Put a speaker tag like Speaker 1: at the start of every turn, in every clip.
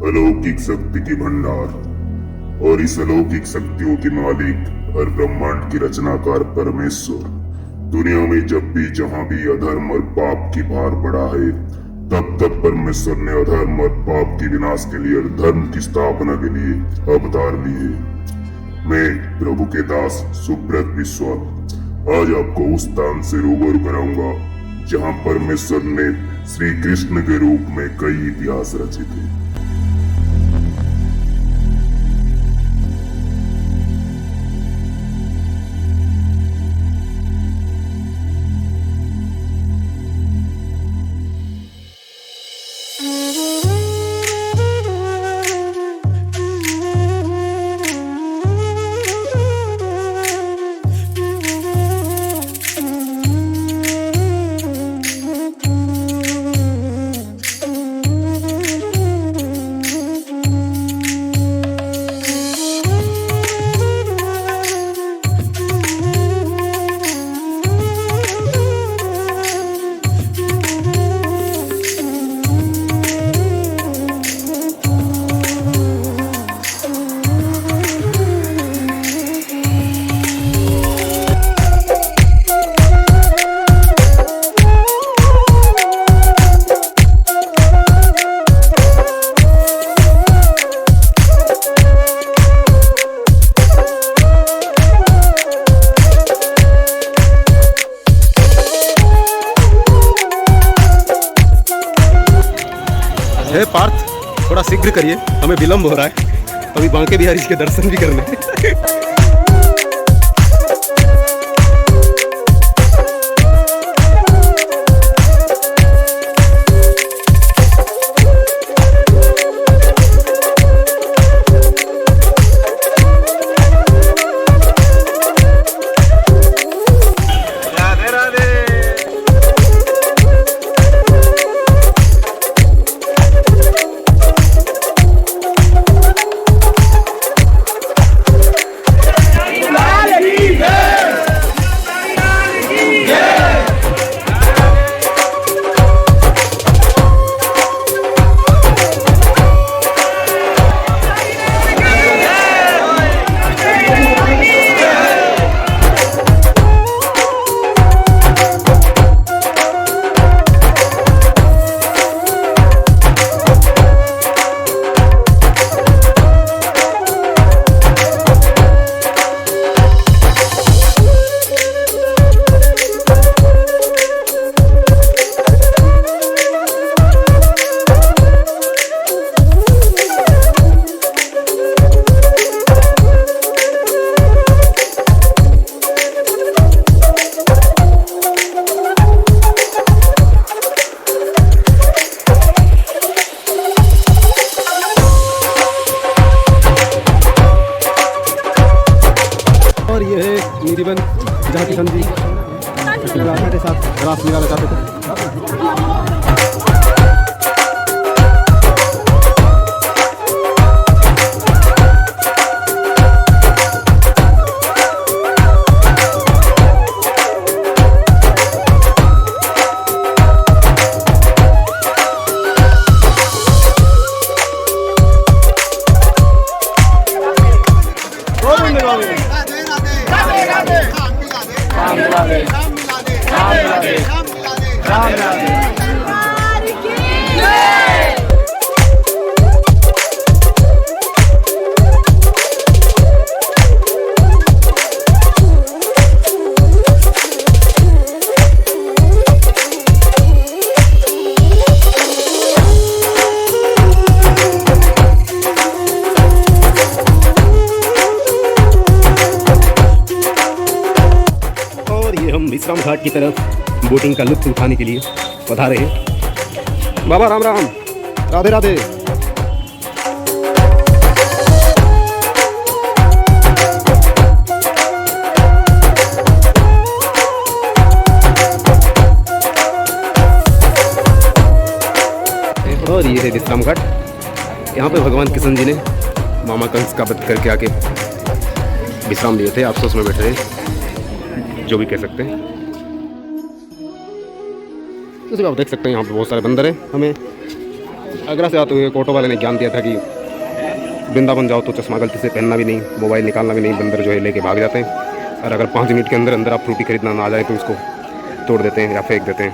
Speaker 1: अलौकिक शक्ति की भंडार और इस अलौकिक शक्तियों के मालिक और ब्रह्मांड की रचनाकार परमेश्वर दुनिया में जब भी जहां भी अधर्म और पाप की भार पड़ा है तब तब परमेश्वर ने अधर्म और पाप के विनाश के लिए और धर्म की स्थापना के लिए अवतार लिए। मैं प्रभु के दास सुब्रत विश्वास आज आपको उस स्थान से रूबरू कराऊंगा जहां परमेश्वर ने श्री कृष्ण के रूप में कई इतिहास रचे थे।
Speaker 2: हे पार्थ, थोड़ा शीघ्र करिए, हमें विलंब हो रहा है। अभी बांके बिहारी के दर्शन भी करने हैं। और ये है निधिवन जहाँ किशन जी के साथ रासलीला रचाते थे। हम विश्राम घाट की तरफ बोटिंग का लुत्फ उठाने के लिए पधारे हैं। बाबा राम राम, राधे राधे। और ये है विश्राम घाट। यहाँ पे भगवान कृष्ण जी ने मामा कंस का वध करके आके विश्राम लिए थे, अफसोस में बैठे थे, जो भी कह सकते हैं। जैसे आप देख सकते हैं यहाँ पे बहुत सारे बंदर हैं। हमें आगरा से आते हुए एक ऑटो वाले ने ज्ञान दिया था कि वृंदावन जाओ तो चश्मा गलती से पहनना भी नहीं, मोबाइल निकालना भी नहीं, बंदर जो है लेके भाग जाते हैं। और अगर 5 मिनट के अंदर अंदर आप फ्रूटी खरीदना ना आ जाए तो उसको तोड़ देते हैं या फेंक देते हैं।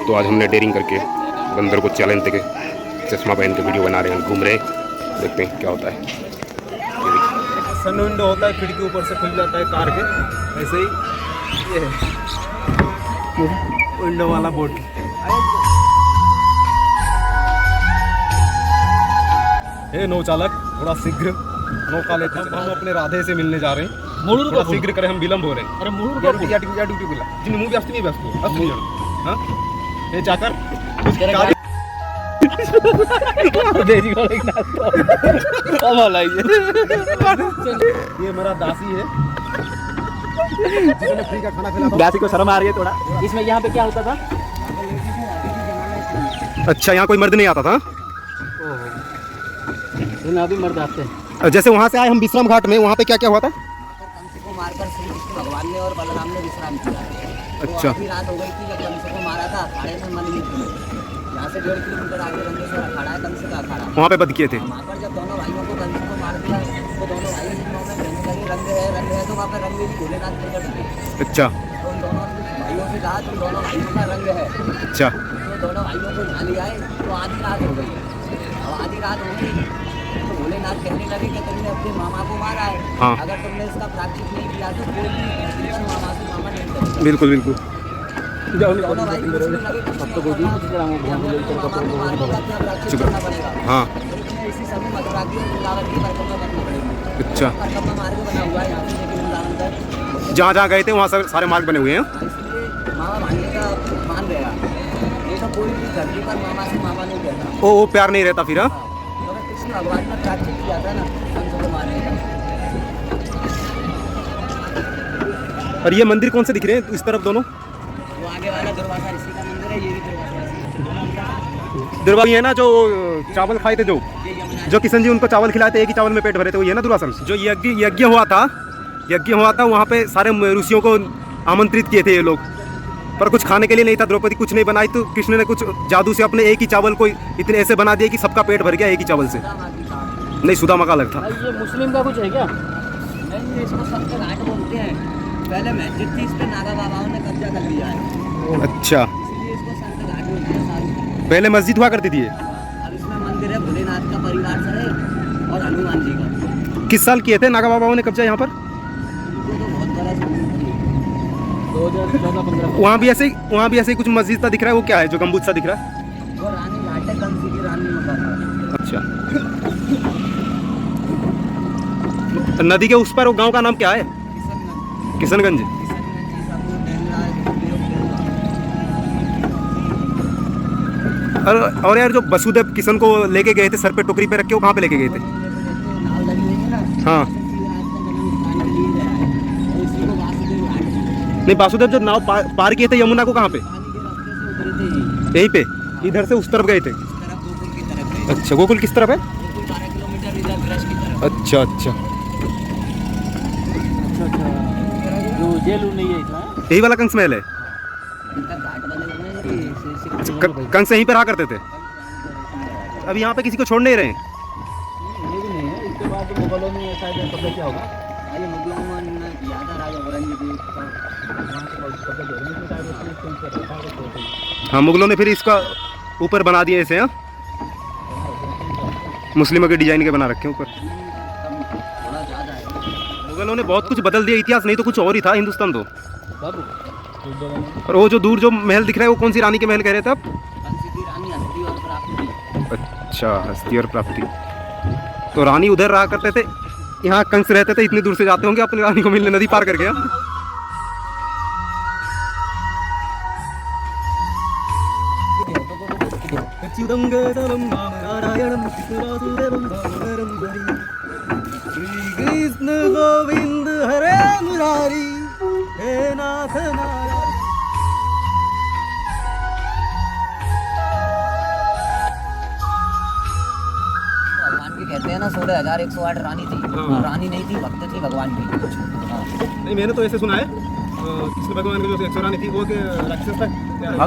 Speaker 2: तो आज हमने डेयरिंग करके बंदर को चैलेंज देके चश्मा पहन के वीडियो बना रहे हैं, घूम रहे हैं, देखते हैं क्या होता है।
Speaker 3: सन विंडो होता है, खिड़की ऊपर से खुल जाता है कार के, ऐसे ही ये है विंडो वाला बोर्ड। हे नौ चालक, थोड़ा शीघ्र मौका लेते हैं, हम अपने राधे से मिलने जा रहे हैं, थोड़ा शीघ्र करें, हम विलंब हो रहे हैं। अरे या ड्यूटी बिला जिन मूवी असती नहीं बस असली हां हे जाकर कुछ ये मेरा दासी है जिसने फ्री का खाना खिलाता।
Speaker 4: दासी को शर्म आ रही है थोड़ा। इसमें यहाँ पे क्या होता था?
Speaker 2: अच्छा, यहाँ कोई मर्द नहीं आता था?
Speaker 4: अभी मर्द आते हैं।
Speaker 2: जैसे वहाँ से आए हम विश्राम घाट में, वहाँ पे क्या क्या हुआ था?
Speaker 5: कंस को मारकर श्री कृष्ण भगवान ने और बलराम ने विश्राम किया।
Speaker 2: अच्छा।
Speaker 5: तो रात हो गई थी जब कंस को मारा था, अखाड़े में मन नहीं थे। यहाँ से 1.5 किलोमीटर आगे रंगेश्वर अखाड़ा है, कंस का अखाड़ा।
Speaker 2: वहाँ पे बद किए थे।
Speaker 5: वहाँ पर जब दोनों भाइयों को कंस को मार दिया तो दोनों भाई मुँह में कहने लगे रंग है तो वहाँ पर रंग भी भोलेनाथ प्रकट हुए।
Speaker 2: अच्छा।
Speaker 5: तो उन दोनों भाइयों से कहा तुम दोनों भाइयों का रंग है।
Speaker 2: अच्छा।
Speaker 5: तो दोनों भाइयों को उठा लिया है, तो आधी रात हो गई। अब आधी रात हो गई तो भोलेनाथ कहने लगे कि तुमने अपने मामा को मारा है।
Speaker 2: हाँ।
Speaker 5: अगर तुमने इसका प्रायश्चित नहीं किया तो कोई भी मामा से मामा नहीं करेगा।
Speaker 2: बिल्कुल बिल्कुल।
Speaker 5: दोनों भाई पूछने लगे कि मामा को मारने का क्या प्रायश्चित करना पड़ेगा।
Speaker 2: हाँ।
Speaker 5: इसमें इसी समय मथुरा की और वृंदावन की परिक्रमा करनी पड़ेगी।
Speaker 2: अच्छा।
Speaker 5: परिक्रमा मार्ग बना हुआ है यहाँ से, लेकिन वृंदावन तक
Speaker 2: जहाँ जहाँ गए थे वहाँ सारे मार्ग बने हुए हैं।
Speaker 5: इसलिए मामा मानने का मान गया। ये तो कोई भी धरती पर मामा से मामा नहीं कहता।
Speaker 2: वो प्यार नहीं रहता फिर। हाँ,
Speaker 5: तो अगर कृष्ण भगवान ने प्रायश्चित किया था ना कंस को मारने का।
Speaker 2: और ये मंदिर कौन से दिख रहे हैं इस तरफ दोनों?
Speaker 5: वो आगे वाला दुर्वासा ऋषि का मंदिर है, ये भी दुर्वासा ऋषि।
Speaker 2: दुर्वा है ना, जो चावल खाए थे,
Speaker 5: ये यमुना
Speaker 2: जो किशन जी उनको चावल खिलाए थे, एक ही चावल में पेट भरे थे, वो ये ना दुर्वासा ऋषि। जो यज्ञ हुआ था वहाँ पे सारे ऋषियों को आमंत्रित किए थे ये लोग, पर कुछ खाने के लिए नहीं था। द्रौपदी कुछ नहीं बनाई तो कृष्ण ने कुछ जादू से अपने एक ही चावल को इतने ऐसे बना दिया कि सबका पेट भर गया एक ही चावल से। नहीं, सुदामा का अलग था।
Speaker 4: ये मुस्लिम का कुछ है क्या?
Speaker 5: नहीं, इसको संत घाट बोलते हैं। पहले मस्जिद थी, इस पे नागा बाबाओं ने कब्जा कर लिया है,
Speaker 2: अच्छा।
Speaker 5: इसलिए इसको संत घाट बोलते हैं सारी।
Speaker 2: पहले मस्जिद हुआ करती थी ये।
Speaker 5: अब इसमें मंदिर है भोलेनाथ का परिवार से और हनुमान जी का।
Speaker 2: किस साल किए थे नागा बाबाओं ने कब्जा यहाँ पर?
Speaker 5: इनको तो बहुत बड़ा संबंध है।
Speaker 4: 2014-15।
Speaker 2: वहाँ भी ऐसे ही कुछ मस्जिद सा दिख रहा है, वो क्या है जो गम्बुज सा दिख रहा है?
Speaker 5: वो रानी घाट है, कंसी की रानी मकान।
Speaker 2: अच्छा। नदी के उस पर वो गांव का नाम क्या है? किशनगंज। और यार, जो वसुदेव किशन को लेके गए थे सर पे टोकरी पे रख के, वो कहाँ पे लेके गए थे?
Speaker 5: नाव लगी हुई है ना,
Speaker 2: हाँ। नहीं, वासुदेव जो नाव पार किए थे यमुना को, कहाँ पे? यहीं पे, इधर से उस तरफ गए थे। अच्छा, गोकुल किस तरफ है?
Speaker 5: 12 किलोमीटर इधर ब्रज की तरफ।
Speaker 2: अच्छा अच्छा।
Speaker 4: जो जेल नहीं है इतना।
Speaker 2: यही वाला कंस महल है?
Speaker 5: इनका घाट बने हुए हैं,
Speaker 2: कंस यहीं पे रहा करते थे। अब यहाँ पे किसी को छोड़ नहीं रहे हैं।
Speaker 4: ये भी नहीं है। इसके बाद मुगलों ने शायद कब्जा किया होगा।
Speaker 5: ये मुगलों ने किया था राजा औरंगजेब का।
Speaker 2: हाँ, मुगलों ने फिर इसका ऊपर बना दिए ऐसे। हाँ, मुस्लिमों के डिजाइन के बना रखे हैं ऊपर।
Speaker 5: थोड़ा ज़्यादा है।
Speaker 2: मुगलों ने बहुत कुछ बदल दिया इतिहास, नहीं तो कुछ और ही था हिंदुस्तान तो।
Speaker 4: बाबू
Speaker 2: और वो जो दूर जो महल दिख रहा है, वो कौन सी रानी के महल कह रहे थे आप?
Speaker 5: कंसी की रानी हस्ती और प्राप्ति।
Speaker 2: अच्छा, हस्ती और प्राप्ति। तो रानी उधर रहा करते थे, यहाँ कंस रहते थे। इतनी दूर से जाते होंगे अपनी रानी को मिलने, नदी पार करके।
Speaker 3: कृष्ण गोविंद हरे मुरारी, हे नाथ नारायण।
Speaker 5: भगवान की कहते हैं ना 16,108 रानी थी।
Speaker 2: हाँ।
Speaker 5: रानी नहीं थी, भक्त थी भगवान की। हाँ।
Speaker 2: नहीं, मैंने तो ऐसे सुना है कृष्ण भगवान की जो 100 रानी थी वो राक्षस था।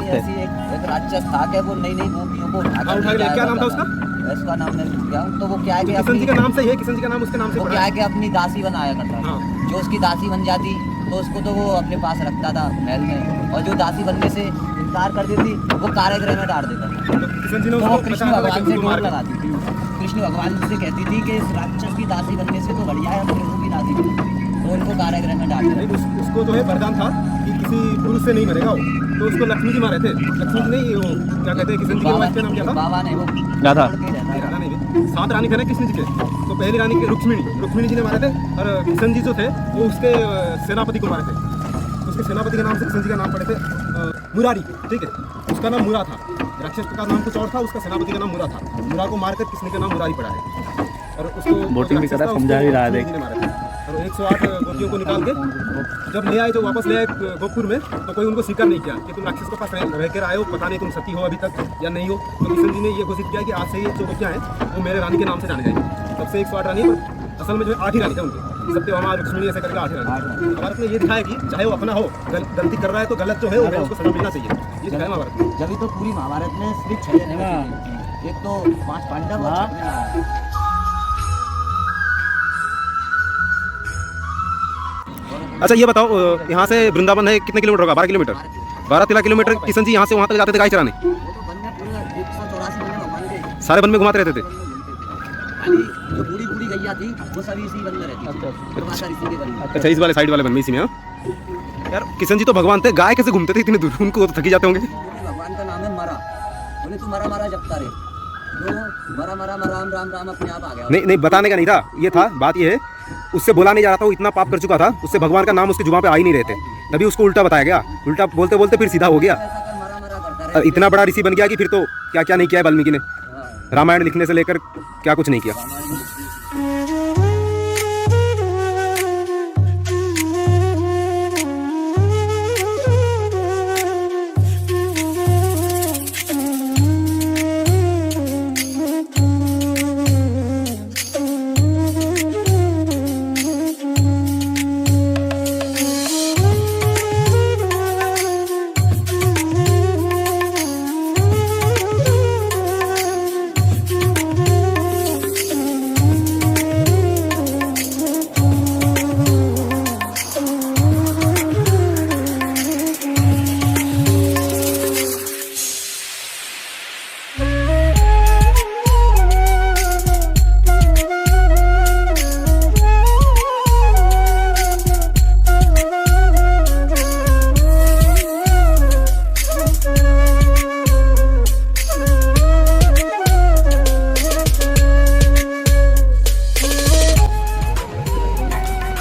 Speaker 5: ऐसी एक राक्षस था कि वो नई गोपियों को
Speaker 2: क्या नाम था उसका?
Speaker 5: इसका नाम मैं भूल गया हूँ। तो वो क्या है कि
Speaker 3: किशन जी का नाम सही है, किशन जी का नाम उसके नाम से
Speaker 5: वो
Speaker 3: पड़ा
Speaker 5: क्या
Speaker 3: है।
Speaker 5: है कि अपनी दासी बनाया करता था।
Speaker 3: हाँ।
Speaker 5: जो उसकी दासी बन जाती तो उसको तो वो अपने पास रखता था महल में, और जो दासी बनने से इनकार कर देती वो कारागृह में डाल देता था।
Speaker 3: तो किशन जी ने
Speaker 5: तो वो
Speaker 3: उसको
Speaker 5: कृष्ण
Speaker 3: बचाया था
Speaker 5: भगवान
Speaker 3: कि
Speaker 5: से
Speaker 3: उसको
Speaker 5: डोर
Speaker 3: मार दे।
Speaker 5: लगाती थी। कृष्ण भगवान से कहती थी कि इस राक्षस की दासी बनने से तो बढ़िया है प्रभु की दासी बनने, तो उनको कारागृह में डाल दिया।
Speaker 3: नहीं, उसको जो है वरदान था कि किसी पुरुष से नहीं मरेगा वो, तो उसको लक्ष्मी जी मारे थे। लक्ष्मी जी नहीं, वो क्या कहते हैं, किशन जी के वाइफ का नाम क्या था?
Speaker 5: बाबा ने वो
Speaker 3: क्या था?
Speaker 5: पकड़ के रहता है।
Speaker 3: राधा नहीं, 7 रानी थे ना कृष्ण जी के, तो पहली रानी के रुक्मिणी जी ने मारे थे, और किशन जी जो थे वो उसके सेनापति को मारे थे। उसके सेनापति के नाम से किशन जी का नाम पड़े थे मुरारी, ठीक है, उसका नाम मुरा था। राक्षस का नाम कुछ और था, उसका सेनापति का नाम मुरा था। मुरा को मारकर किशन का नाम मुरारी पड़ा है, और उसको बोटिंग भी करा, समझा ही रहा है। और 108 गोपियों को निकाल के जब ले आए, जो वापस ले आए गोपुर में, तो कोई उनको स्वीकार नहीं किया कि तुम राक्षस के पास रह कर आए हो, पता नहीं तुम सती हो अभी तक या नहीं हो। तो किशन जी ने ये घोषित किया कि आज से ये जो गोपियाँ हैं वो मेरे रानी के नाम से जाने जाएंगी। तब से 108 रानी, असल में जो है 8 ही रानी थे उनके, सत्यभामा रुक्मिणी ऐसे करके 8 ही रानी। महाभारत में ये दिखाया कि चाहे वो अपना हो, गलती कर रहा है तो गलत जो है वो उसको सजा मिलना चाहिए, ये दिखाया महाभारत में।
Speaker 5: जब तो पूरी महाभारत में सिर्फ 6 जने बचे थे। एक तो 5 पांडव और 6 नारायण।
Speaker 2: अच्छा ये बताओ, यहाँ से वृंदावन है कितने किलोमीटर होगा? 12 किलोमीटर। 12-13 किलोमीटर किशन जी यहाँ से वहाँ तक जाते थे गाय चराने।
Speaker 5: वो तो वन में पूरे 184 बने भगवान के
Speaker 2: सारे वन में घुमाते रहते थे।
Speaker 5: खाली जो बूढ़ी बूढ़ी गैया थी वो सभी इसी वन में रहती थी। दुर्वासा ऋषि के वन में।
Speaker 2: अच्छा, इस वाले साइड वाले वन में, इसी में। हाँ यार, किशन जी तो भगवान थे, गाय कैसे घूमते थे इतनी दूर? उनको तो थकी जाते होंगे।
Speaker 5: क्योंकि भगवान का नाम है मरा, बोले तू मरा मरा जपता रहे, तो मरा मरा राम राम राम अपने आप आ गया।
Speaker 2: नहीं नहीं, बताने का नहीं था, ये था, बात ये है, उससे बोला नहीं जा रहा था, वो इतना पाप कर चुका था, उससे भगवान का नाम उसके जुबान पे आ ही नहीं रहे थे, तभी उसको उल्टा बताया गया। उल्टा बोलते बोलते फिर सीधा हो गया,
Speaker 5: ऐसा कर मरा मरा करता
Speaker 2: और
Speaker 5: रहे।
Speaker 2: इतना बड़ा ऋषि बन गया कि फिर तो क्या क्या नहीं किया है वाल्मीकि ने।
Speaker 5: हाँ,
Speaker 2: रामायण लिखने से लेकर क्या कुछ नहीं किया।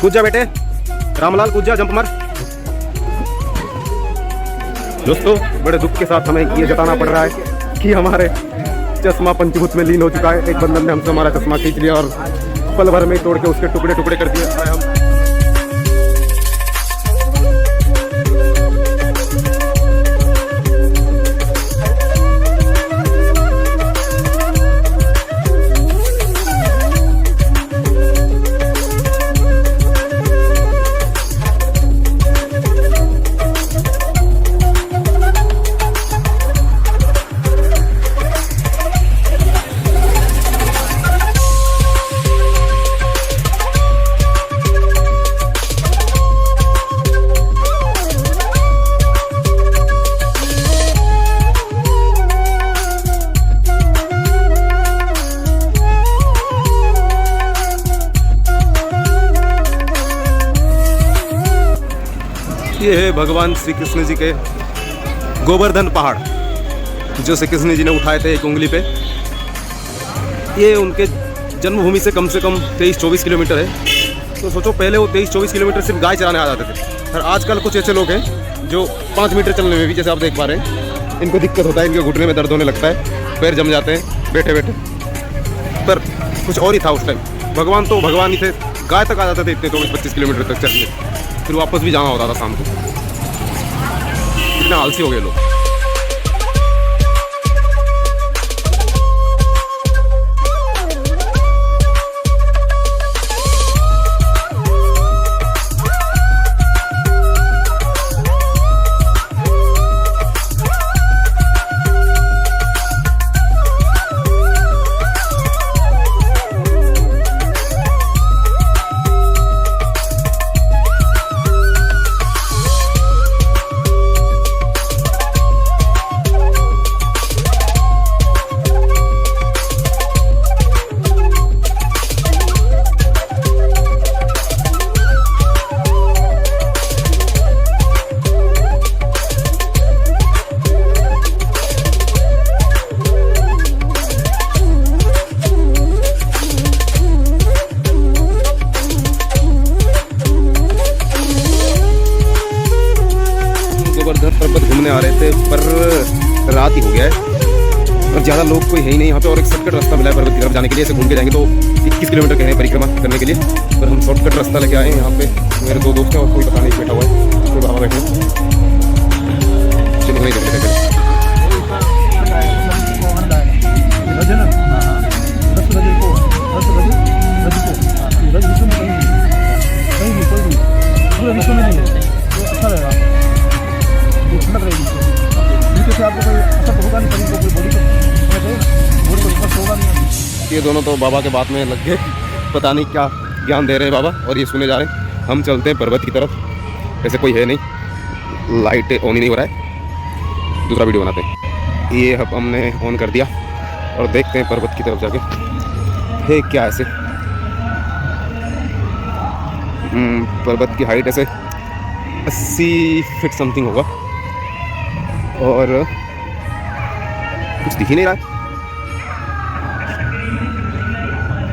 Speaker 2: कूद जा बेटे, रामलाल कूद जा, जंप मार। दोस्तों, बड़े दुख के साथ हमें ये जताना पड़ रहा है कि हमारे चश्मा पंचभूत में लीन हो चुका है। एक बंदर ने हमसे हमारा चश्मा खींच लिया और पल भर में तोड़ के उसके टुकड़े टुकड़े कर दिए। हम ये है भगवान श्री कृष्ण जी के गोवर्धन पहाड़, जो श्री कृष्ण जी ने उठाए थे एक उंगली पे। ये उनके जन्मभूमि से कम 23-24 किलोमीटर है। तो सोचो, पहले वो 23-24 किलोमीटर सिर्फ गाय चराने आ जाते थे, और आजकल कुछ ऐसे लोग हैं जो 5 मीटर चलने में भी, जैसे आप देख पा रहे हैं, इनको दिक्कत होता है, इनके घुटने में दर्द होने लगता है, पैर जम जाते हैं बैठे बैठे। पर कुछ और ही था उस टाइम। भगवान तो भगवान ही थे, गाय तक आ जाते थे इतने 24-25 किलोमीटर तक चलिए, फिर वापस भी जाना होता था शाम को। इतने आलसी हो गए लोग। घूमने आ रहे थे, पर रात ही हो गया है और ज़्यादा लोग कोई है ही नहीं यहाँ पे। और एक शॉर्टकट रास्ता मिला है पर्वत की तरफ जाने के लिए। ऐसे घूम के जाएंगे तो 21 किलोमीटर के हैं परिक्रमा करने के लिए, पर हम शॉर्टकट रास्ता लेके आए हैं। यहाँ पे मेरे 2 दोस्त हैं और कोई पता नहीं बैठा हुआ है, कोई बाबा बैठे हैं। चलो वहीं देख लेते हैं। ये दोनों तो बाबा के बात में लग गए, पता नहीं क्या ज्ञान दे रहे हैं बाबा, और ये सुने जा रहे हैं। हम चलते हैं पर्वत की तरफ। ऐसे कोई है नहीं, लाइट ऑन ही नहीं हो रहा है। दूसरा वीडियो बनाते हैं। ये अब हमने ऑन कर दिया और देखते हैं पर्वत की तरफ जाके है क्या। ऐसे पर्वत की हाइट ऐसे 80 फीट समथिंग होगा और कुछ दिख ही नहीं रहा है।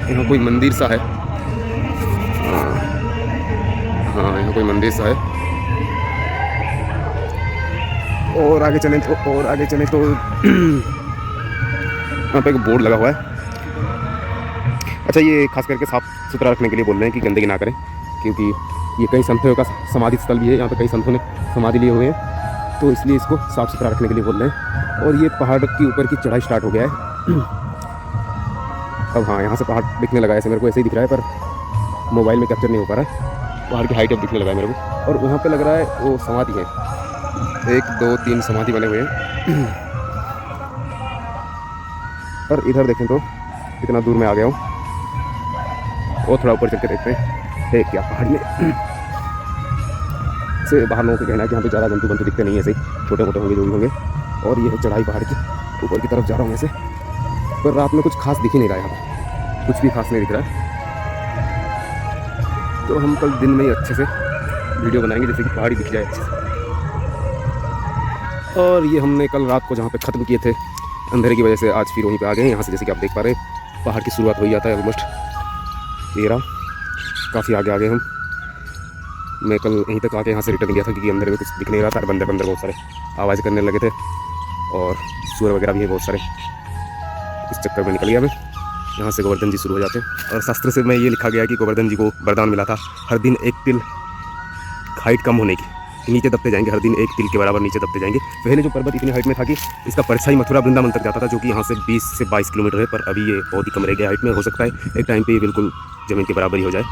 Speaker 2: यहाँ कोई मंदिर सा है। हाँ यहाँ कोई मंदिर सा है। और आगे चलें तो यहाँ पे एक बोर्ड लगा हुआ है। अच्छा, ये खास करके साफ सुथरा रखने के लिए बोल रहे हैं कि गंदगी ना करें, क्योंकि ये कई संतों का समाधि स्थल भी है। यहाँ पे कई संतों ने समाधि लिए हुए हैं, तो इसलिए इसको साफ़ सुथरा रखने के लिए बोल रहे हैं। और ये पहाड़ के ऊपर की चढ़ाई स्टार्ट हो गया है अब। हाँ, यहाँ से पहाड़ दिखने लगा है। ऐसे मेरे को ऐसे ही दिख रहा है, पर मोबाइल में कैप्चर नहीं हो पा रहा है। पहाड़ की हाइट अब दिखने लगा है मेरे को। और वहाँ पे लग रहा है वो समाधि है, 1 2 3 समाधि बने हुए हैं। और इधर देखें तो इतना दूर में आ गया हूँ, और थोड़ा ऊपर चल के देखते हैं क्या पहाड़ में। से बाहर लोगों का कहना है कि यहाँ पे ज़्यादा जंतु बंतु दिखते नहीं है, ऐसे छोटे मोटे होंगे जो भी होंगे। और ये है चढ़ाई पहाड़ की ऊपर की तरफ जा रहा हूँ ऐसे, पर रात में कुछ खास दिख ही नहीं रहा है। यहाँ पर कुछ भी खास नहीं दिख रहा है। तो हम कल दिन में ही अच्छे से वीडियो बनाएंगे, जैसे कि पहाड़ी दिख जाए अच्छे से। और ये हमने कल रात को जहाँ पे ख़त्म किए थे अंधेरे की वजह से, आज फिर वहीं पे आ गए हैं। यहाँ से जैसे कि आप देख पा रहे हैं पहाड़ की शुरुआत हो ही जाता है ऑलमोस्ट। ये रहा, काफ़ी आगे आ गए हम। मैं कल यहीं तक आके यहाँ से रिटर्न गया था, क्योंकि अंदर में कुछ दिख नहीं रहा था। बंदर बहुत सारे आवाज़ करने लगे थे, और सूअर वगैरह भी हैं बहुत सारे। इस चक्कर में निकल गया मैं। यहाँ से गोवर्धन जी शुरू हो जाते हैं। और शास्त्र से मैं ये लिखा गया कि गोवर्धन जी को वरदान मिला था हर दिन 1 तिल हाइट कम होने की, नीचे दबते जाएंगे, हर दिन 1 तिल के बराबर नीचे दबते जाएंगे। पहले जो पर्वत इतनी हाइट में था कि इसका परछाई मथुरा वृंदावन तक जाता था, जो कि यहाँ से 20 से 22 किलोमीटर है। पर अभी ये बहुत ही कम रह गया हाइट में। हो सकता है एक टाइम पे ये बिल्कुल ज़मीन के बराबर ही हो जाए।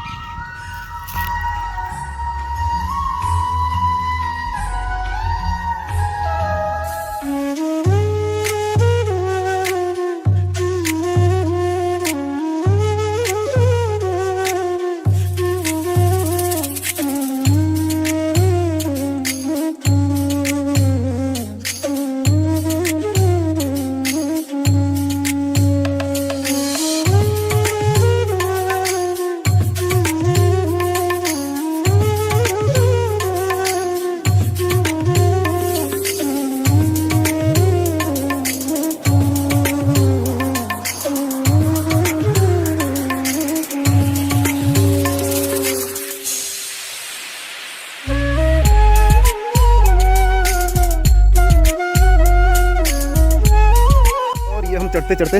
Speaker 2: चढ़ते चढ़ते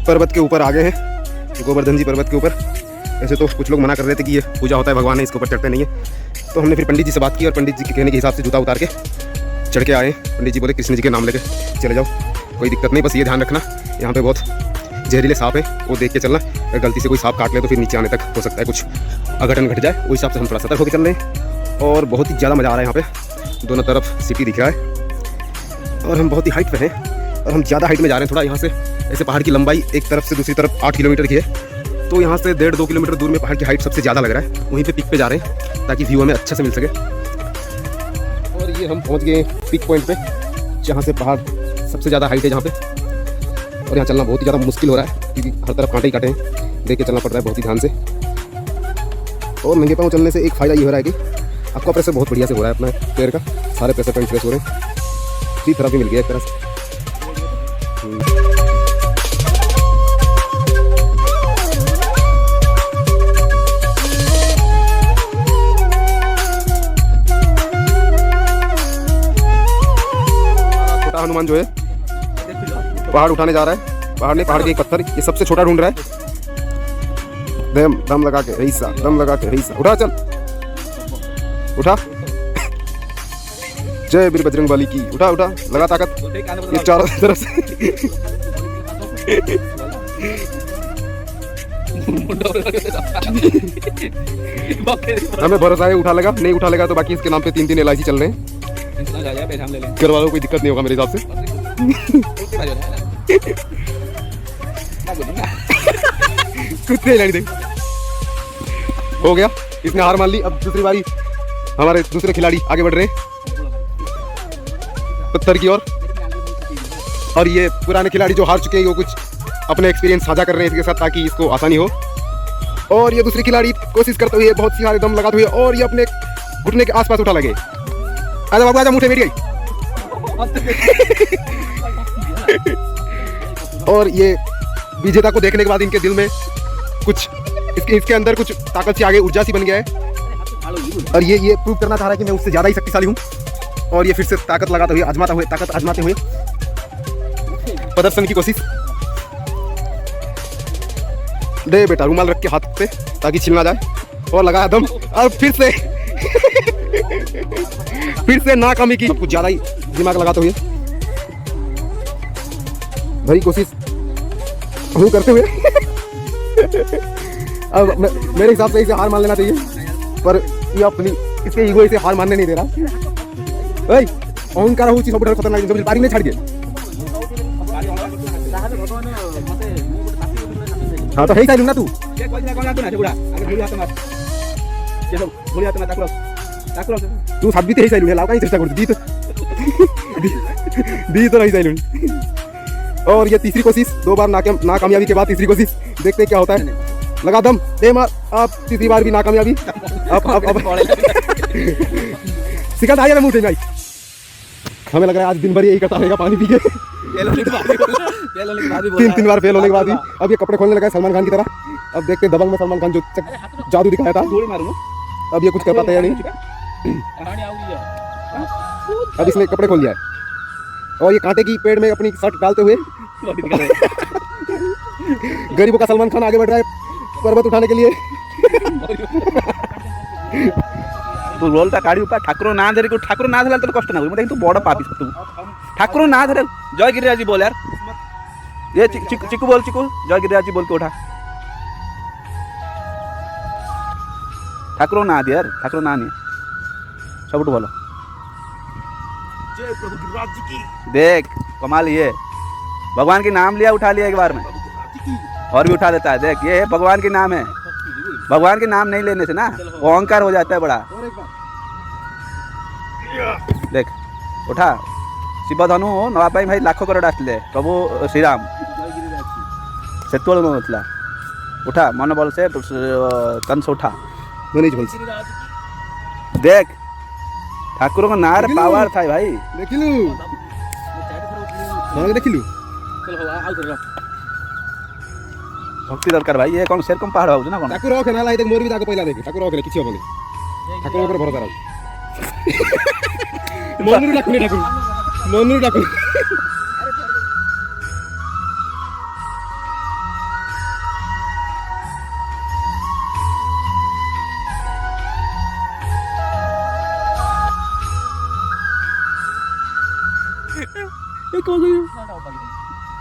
Speaker 2: पर्वत के ऊपर आ गए हैं, गोवर्धन जी पर्वत के ऊपर। ऐसे तो कुछ लोग मना कर रहे थे कि ये पूजा होता है, भगवान है, इसके ऊपर चढ़ते नहीं है। तो हमने फिर पंडित जी से बात की, और पंडित जी के कहने के हिसाब से जूता उतार के चढ़ के आए। पंडित जी बोले कृष्ण जी के नाम लेके चले जाओ, कोई दिक्कत नहीं, बस ये ध्यान रखना यहाँ पे बहुत जहरीले सांप है, वो देख के चलना। अगर गलती से कोई सांप काट ले तो फिर नीचे आने तक हो सकता है कुछ अघटन घट जाए। उस हिसाब से हम थोड़ा सतर्क होकर चल रहे हैं। और बहुत ही ज़्यादा मज़ा आ रहा है यहाँ पे, दोनों तरफ सिटी दिख रहा है और हम बहुत ही हाइट पे हैं। और हम ज़्यादा हाइट में जा रहे हैं थोड़ा। यहाँ से ऐसे पहाड़ की लंबाई एक तरफ से दूसरी तरफ 8 किलोमीटर की है, तो यहाँ से 1.5-2 किलोमीटर दूर में पहाड़ की हाइट सबसे ज़्यादा लग रहा है। वहीं पे पिक पे जा रहे हैं ताकि व्यू हमें अच्छे से मिल सके। और ये हम पहुँच गए पिक पॉइंट पे, जहाँ से पहाड़ सबसे ज़्यादा हाइट है जहाँ पे। और यहाँ चलना बहुत ही ज़्यादा मुश्किल हो रहा है, क्योंकि हर तरफ कांटे ही कांटे हैं, देख के चलना पड़ रहा है बहुत ही ध्यान से। और नंगे पाँव चलने से एक फ़ायदा ये हो रहा है कि आपका प्रेशर बहुत बढ़िया से हो रहा है, अपना पैर का सारे प्रेशर पॉइंट फ्रेश हो रहे हैं। फ्री थेरेपी मिल गया एक तरह से। हनुमान जो है पहाड़ उठाने जा रहा है। पहाड़ नहीं, पहाड़ के एक पत्थर ये सबसे छोटा ढूंढ रहा है। दम लगा के रईसा, दम लगा के रईसा। उठा चल, उठा। जय वीर बजरंग बली की। उठा उठा, लगा ताकत ये चारों तरफ से। हमें भरोसा है उठा लेगा, नहीं उठा लेगा तो बाकी इसके नाम पे 3 LIC चल रहे हैं। घर वालों को कोई दिक्कत नहीं होगा मेरे हिसाब से। कुत्ते लड़ी देख। हो गया, इसने हार मान ली। अब दूसरी बारी हमारे दूसरे खिलाड़ी आगे बढ़ रहे हैं पत्थर की ओर। और ये पुराने खिलाड़ी जो हार चुके हैं वो कुछ अपने एक्सपीरियंस साझा कर रहे हैं इसके साथ ताकि इसको आसानी हो। और ये दूसरी खिलाड़ी कोशिश करते हुए बहुत सी सारे दम लगाते हुए और ये अपने घुटने के आसपास उठा लगे। आजा बाबू आजा, मुठे मेरी आई। और ये विजेता को देखने के बाद इनके दिल में कुछ इसके अंदर कुछ ताकत सी आ गई, ऊर्जा सी बन गया है। और ये प्रूव करना चाह रहा है कि मैं उससे ज़्यादा ही शक्तिशाली हूँ। और ये फिर से ताकत लगाते हुए ताकत आजमाते हुए प्रदर्शन की कोशिश। दे बेटा रुमाल रख के हाथ पे ताकि छिल ना जाए। और लगाया दम और फिर से नाकामी की। कुछ ज़्यादा ही दिमाग लगाते हुए भरी कोशिश करते हुए अब मेरे हिसाब से इसे हार मान लेना चाहिए, पर ये अपनी इसके ईगो इसे हार मानने नहीं दे रहा। अहंकार हो सब खतरनाक जिनिस पारी नहीं छाड़ दिए। हाँ तो है ना तू तू सब भी तो लाव का चेष्टा कर दी तो नहीं सैलून। और ये तीसरी कोशिश, 2 बार नाकामयाबी के बाद तीसरी कोशिश, देखते क्या होता है। लगा दम, दे मार। अब तीसरी बार भी नाकामयाबी। अब सिकट आ गया मुंह से। हमें लग रहा है आज दिन भर यही करता रहेगा पानी पी के। 3 बार फेल होने के बाद ही अब ये कपड़े खोलने लगा है सलमान खान की तरह। अब देखते दबंग में सलमान खान जो जादू दिखाया था अब ये कुछ कर पाता है या नहीं। अब इसने कपड़े खोल लिया है और ये कांटे की पेड़ में अपनी शर्ट डालते हुए गरीबों का सलमान खान आगे बढ़ रहा है पर्वत उठाने के लिए।
Speaker 4: तू रोलटा काढ़ी उपा ठाकुर ना धरे ठाकुर ना धरला तो कष्ट ना हो। तू बड़ पापी तू ठाकुर ना धरे। जय गिरिराज जी बोल यार। ये चिकू बोल, चिकू जय गिरिराज जी बोल के उठा। ठाकुर ना दे यार, ठाकुर ना नहीं सब भल। जय प्रभु गिरिराज जी की। देख कमाल, ये भगवान के नाम लिया उठा लिया एक बार में और भी उठा देता है। देख ये भगवान के नाम है, भगवान के नाम नहीं लेने से ना वो अहंकार हो जाता है बड़ा। देख उठा। शिव धनु नवापाई भाई लाख करोड़ आसले प्रभु श्रीराम सेतुल नला। उठा मन बल से तन से उठा। देख ठाकुर को नार पावर था भाई। देखिलु भक्ति दरकार भाई। ये कौन शेर कम पहाड़ हो ना कौन
Speaker 2: ठाकुर रखे ना लाइक मोर भी ताको पहिला देखि ठाकुर रखे किछि होबनी। ठाकुर ऊपर भरोसा रख। मनूर डाकुनी ठाकुर मनूर डाकुनी।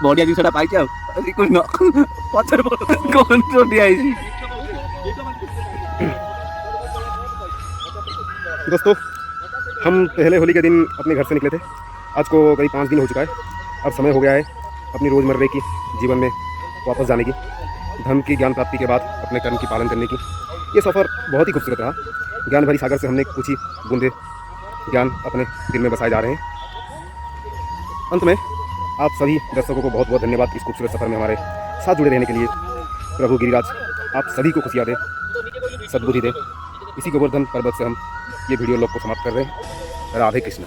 Speaker 4: बॉडी आज पाई कुछ न पचर कौन
Speaker 2: दोस्तों हम पहले होली के दिन अपने घर से निकले थे। आज को करीब 5 दिन हो चुका है। अब समय हो गया है अपनी रोज़मर्रे की जीवन में वापस जाने की, धर्म की ज्ञान प्राप्ति के बाद अपने कर्म की पालन करने की। ये सफ़र बहुत ही खूबसूरत रहा। ज्ञान भरी सागर से हमने कुछ ही बूंदे ज्ञान अपने दिल में बसाए जा रहे हैं। अंत में आप सभी दर्शकों को बहुत बहुत धन्यवाद इस खूबसूरत सफ़र में हमारे साथ जुड़े रहने के लिए। प्रभु गिरिराज आप सभी को खुशियाँ दे, सद्बुद्धि दे। इसी गोवर्धन पर्वत से हम ये वीडियो लोग को समाप्त कर रहे हैं। राधे कृष्ण।